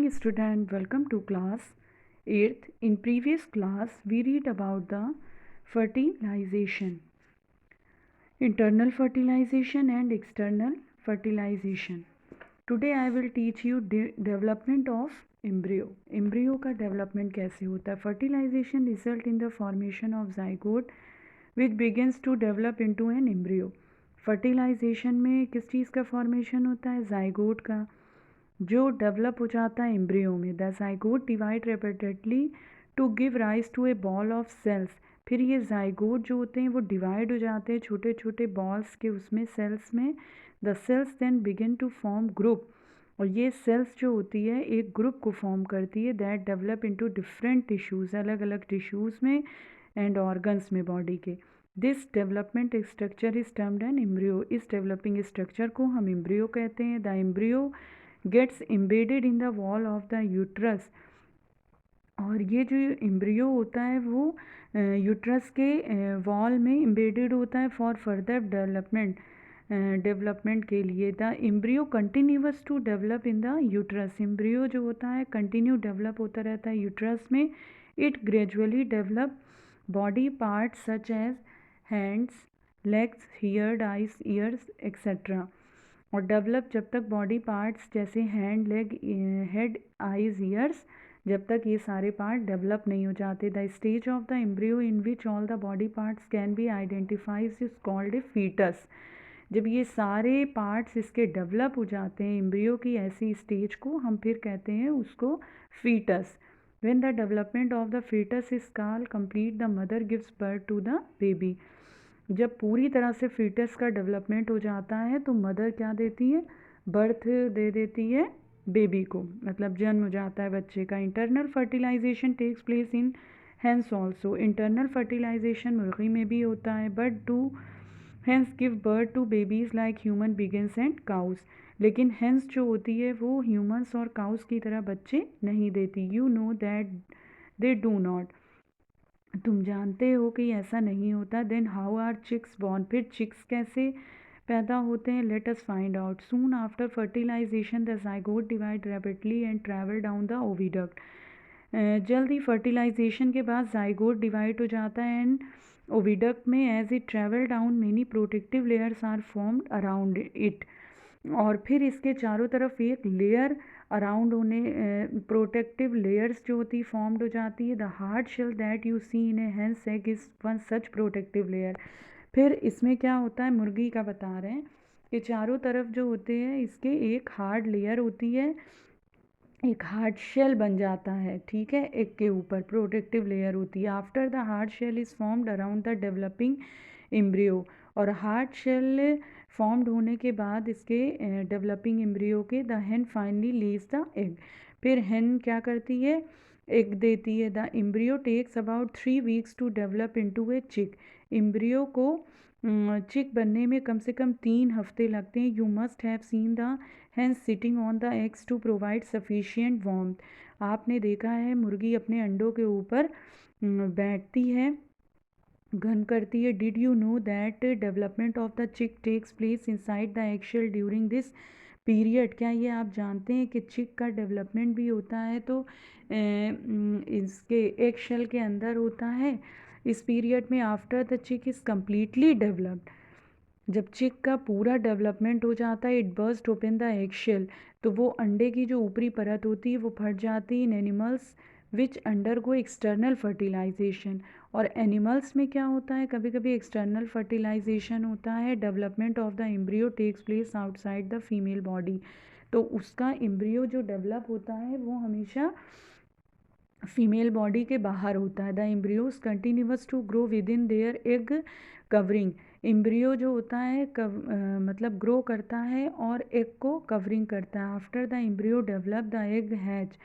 Hi student, welcome to class 8th. In previous class we read about the fertilization, internal fertilization and external fertilization. Today I will teach you development of embryo. Embryo का development कैसे होता है. Fertilization result in the formation of zygote which begins to develop into an embryo. Fertilization में किस चीज़ का formation होता है? zygote का, जो डेवलप हो जाता है एम्ब्रियो में. The zygote divide rapidly to give rise to a ball of cells. फिर ये जाइगोट जो होते हैं वो डिवाइड हो जाते हैं छोटे छोटे बॉल्स के उसमें सेल्स में. The cells then begin to form group, और ये सेल्स जो होती है एक ग्रुप को फॉर्म करती है that develop into different tissues, अलग अलग टिश्यूज़ में एंड ऑर्गन्स में बॉडी के. This development structure is termed an embryo. इस डेवलपिंग स्ट्रक्चर को हम एम्ब्रियो कहते हैं. The embryo gets embedded in the wall of the uterus. और ये जो एम्ब्रियो होता है वो यूट्रस के वॉल में एम्बेडेड होता है फॉर फर्दर डेवलपमेंट के लिए. The embryo continues to develop in the uterus. Embryo जो होता है कंटिन्यू डेवलप होता रहता है यूट्रस में. It gradually develop body parts such as hands, legs, hair, eyes, ears etcetera. और डेवलप जब तक बॉडी पार्ट्स जैसे hand, leg, head, eyes, ears, जब तक ये सारे पार्ट डेवलप नहीं हो जाते. The stage of the embryo in which all the body parts can be identifies is called a foetus. जब ये सारे पार्ट्स इसके डेवलप हो जाते हैं एम्ब्रियो की ऐसी स्टेज को हम फिर कहते हैं उसको foetus. When the development of the foetus is called complete, the mother gives birth to the baby. जब पूरी तरह से फीटस का डेवलपमेंट हो जाता है तो मदर क्या देती है? बर्थ दे देती है बेबी को, मतलब जन्म हो जाता है बच्चे का. Internal fertilisation takes place in hens also. Internal fertilisation मुर्गी में भी होता है. But do hens give birth to babies like human beings and cows. लेकिन हेंस जो होती है वो ह्यूमन्स और काउस की तरह बच्चे नहीं देती. You know that they do not. तुम जानते हो कि ऐसा नहीं होता. Then how are chicks born. फिर चिक्स कैसे पैदा होते हैं? Let us find out. Soon after fertilisation the zygote divide rapidly and travel down the oviduct. जल्दी फर्टिलाइजेशन के बाद जाइगोट डिवाइड हो जाता है एंड ओविडक्ट में as it travel down many protective layers are formed around it. और फिर इसके चारों तरफ एक लेयर अराउंड होने प्रोटेक्टिव लेयर्स जो होती फॉर्म्ड हो जाती है. The hard shell that you see in a hen's egg is one such protective layer. फिर इसमें क्या होता है, मुर्गी का बता रहे हैं कि चारों तरफ जो होते हैं इसके एक हार्ड लेयर होती है, एक हार्ड शेल बन जाता है. ठीक है, एक के ऊपर प्रोटेक्टिव लेयर होती है. After the hard shell is formed around the developing embryo. और हार्ड शेल फॉर्म्ड होने के बाद इसके डेवलपिंग एम्ब्रियो के the hen finally lays the egg. फिर हेन क्या करती है? एग देती है. The embryo takes about 3 weeks to develop into a chick. Embryo को चिक बनने में कम से कम 3 हफ्ते लगते हैं. You must have seen the hens sitting on the eggs to provide sufficient warmth. आपने देखा है मुर्गी अपने अंडों के ऊपर बैठती है, घन करती है. Did you know that development of the chick takes place inside the egg shell during this period. क्या ये आप जानते हैं कि चिक का डेवलपमेंट भी होता है तो इसके एग शेल के अंदर होता है इस पीरियड में. After the chick is completely developed, जब चिक का पूरा डेवलपमेंट हो जाता है, it burst open the egg shell, तो वो अंडे की जो ऊपरी परत होती है वो फट जाती है. In animals which undergo external fertilisation. और एनिमल्स में क्या होता है, कभी कभी एक्सटर्नल फर्टिलाइजेशन होता है. Development of the embryo takes place outside the female body. तो उसका एम्ब्रियो जो डेवलप होता है वो हमेशा फीमेल बॉडी के बाहर होता है. The embryos continues to grow within their egg covering. Embryo जो होता है मतलब ग्रो करता है और एग को कवरिंग करता है. After the embryo develop the egg hatch.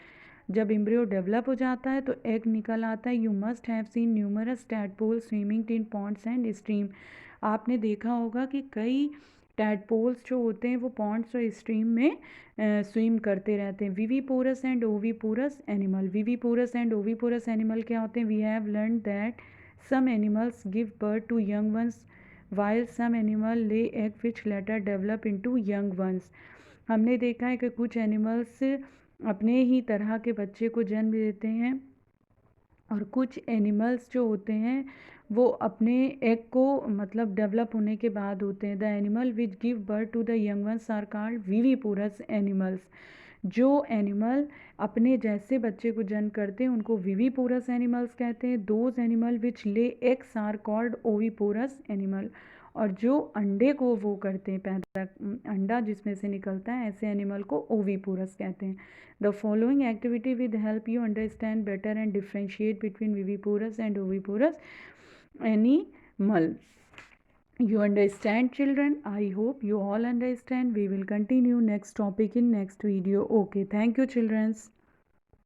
जब एम्ब्रियो डेवलप हो जाता है तो एग निकल आता है. You must have scene numerous tadpole swimming in Pond's and stream. आपने देखा होगा कि कई टैडपोल्स जो होते हैं वो पॉन्ड्स और स्ट्रीम में स्विम करते रहते हैं. Viviparous and oviparous animal. Viviparous and oviparous animal क्या होते हैं? We have learn that some animals give birth to young ones while some animal lay egg which later develop into young ones. हमने देखा है कि कुछ एनिमल्स अपने ही तरह के बच्चे को जन्म देते हैं, और कुछ एनिमल्स जो होते हैं वो अपने एग को मतलब डेवलप होने के बाद होते हैं। The animal which give birth to the young ones are called viviparous animals. जो एनिमल अपने जैसे बच्चे को जन्म करते हैं उनको विविपोरस एनिमल्स कहते हैं। Those animal which lay eggs are called oviparous animal. और जो अंडे को वो करते हैं, पैदा अंडा जिसमें से निकलता है, ऐसे एनिमल को ओविपोरस कहते हैं। The following activity with help you understand better and differentiate between viviparous and oviparous animal. You understand, children? I hope you all understand. We will continue next topic in next video. Okay, thank you, children.